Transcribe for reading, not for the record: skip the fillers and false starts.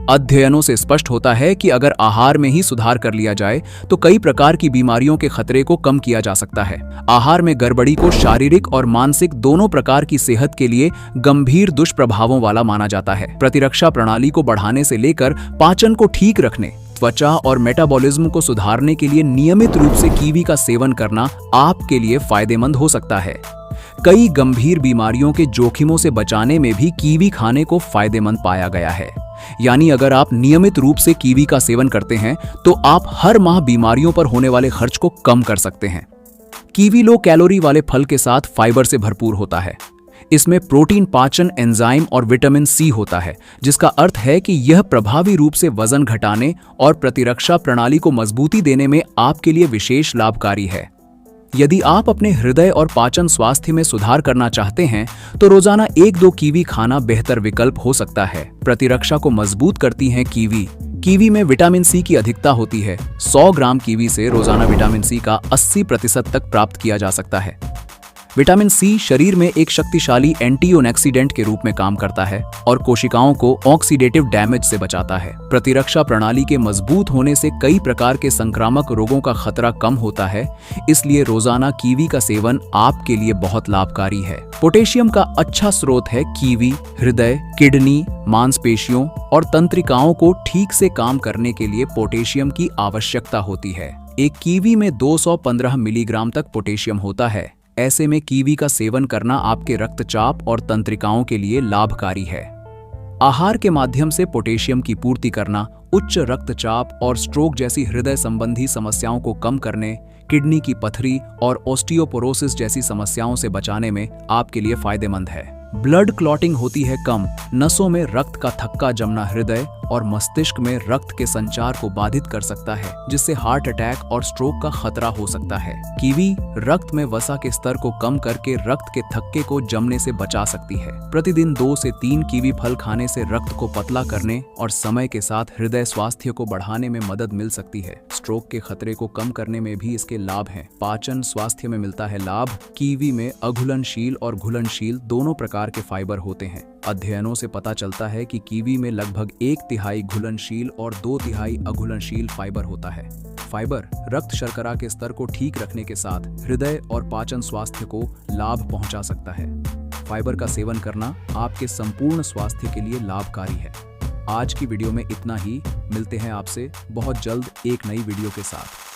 अध्ययनों से स्पष्ट होता है कि अगर आहार में ही सुधार कर लिया जाए तो कई प्रकार की बीमारियों के खतरे को कम किया जा सकता है। आहार में गड़बड़ी को शारीरिक और मानसिक दोनों प्रकार की सेहत के लिए गंभीर दुष्प्रभावों वाला माना जाता है। प्रतिरक्षा प्रणाली को बढ़ाने से लेकर पाचन को ठीक रखने, त्वचा और मेटाबॉलिज्म को सुधारने के लिए नियमित रूप से कीवी का सेवन करना आपके लिए फायदेमंद हो सकता है। कई गंभीर बीमारियों के जोखिमों से बचाने में भी कीवी खाने को फायदेमंद पाया गया है। यानी अगर आप नियमित रूप से कीवी का सेवन करते हैं तो आप हर माह बीमारियों पर होने वाले खर्च को कम कर सकते हैं। कीवी लो कैलोरी वाले फल के साथ फाइबर से भरपूर होता है। इसमें प्रोटीन, पाचन एंजाइम और विटामिन सी होता है, जिसका अर्थ है कि यह प्रभावी रूप से वजन घटाने और प्रतिरक्षा प्रणाली को मजबूती देने में आपके लिए विशेष लाभकारी है। यदि आप अपने हृदय और पाचन स्वास्थ्य में सुधार करना चाहते हैं तो रोजाना 1-2 कीवी खाना बेहतर विकल्प हो सकता है। प्रतिरक्षा को मजबूत करती हैं कीवी। कीवी में विटामिन सी की अधिकता होती है। 100 ग्राम कीवी से रोजाना विटामिन सी का 80% तक प्राप्त किया जा सकता है। विटामिन सी शरीर में एक शक्तिशाली एंटीऑक्सीडेंट के रूप में काम करता है और कोशिकाओं को ऑक्सीडेटिव डैमेज से बचाता है। प्रतिरक्षा प्रणाली के मजबूत होने से कई प्रकार के संक्रामक रोगों का खतरा कम होता है, इसलिए रोजाना कीवी का सेवन आपके लिए बहुत लाभकारी है। पोटेशियम का अच्छा स्रोत है कीवी हृदय, किडनी, मांसपेशियों और तंत्रिकाओं को ठीक से काम करने के लिए पोटेशियम की आवश्यकता होती है। एक कीवी में 215 मिलीग्राम तक पोटेशियम होता है। ऐसे में कीवी का सेवन करना आपके रक्तचाप और तंत्रिकाओं के लिए लाभकारी है। आहार के माध्यम से पोटेशियम की पूर्ति करना उच्च रक्तचाप और स्ट्रोक जैसी हृदय संबंधी समस्याओं को कम करने, किडनी की पथरी और ऑस्टियोपोरोसिस जैसी समस्याओं से बचाने में आपके लिए फायदेमंद है। ब्लड क्लॉटिंग होती है कम। नसों में रक्त का थक्का जमना हृदय और मस्तिष्क में रक्त के संचार को बाधित कर सकता है, जिससे हार्ट अटैक और स्ट्रोक का खतरा हो सकता है। कीवी रक्त में वसा के स्तर को कम करके रक्त के थक्के को जमने से बचा सकती है। प्रतिदिन 2 से 3 कीवी फल खाने से रक्त को पतला करने और समय के साथ हृदय स्वास्थ्य को बढ़ाने में मदद मिल सकती है। स्ट्रोक के खतरे को कम करने में भी इसके लाभ हैं। पाचन स्वास्थ्य में मिलता है लाभ। कीवी में अघुलनशील और घुलनशील दोनों प्रकार के फाइबर होते हैं। अध्ययनों से पता चलता है कि कीवी में लगभग 1/3 घुलनशील और 2/3 अघुलनशील फाइबर होता है। फाइबर रक्त शर्करा के स्तर को ठीक रखने के साथ हृदय और पाचन स्वास्थ्य को लाभ पहुंचा सकता है। फाइबर का सेवन करना आपके संपूर्ण स्वास्थ्य के लिए लाभकारी है। आज की वीडियो में इतना ही। मिलते हैं आपसे बहुत जल्द एक नई वीडियो के साथ।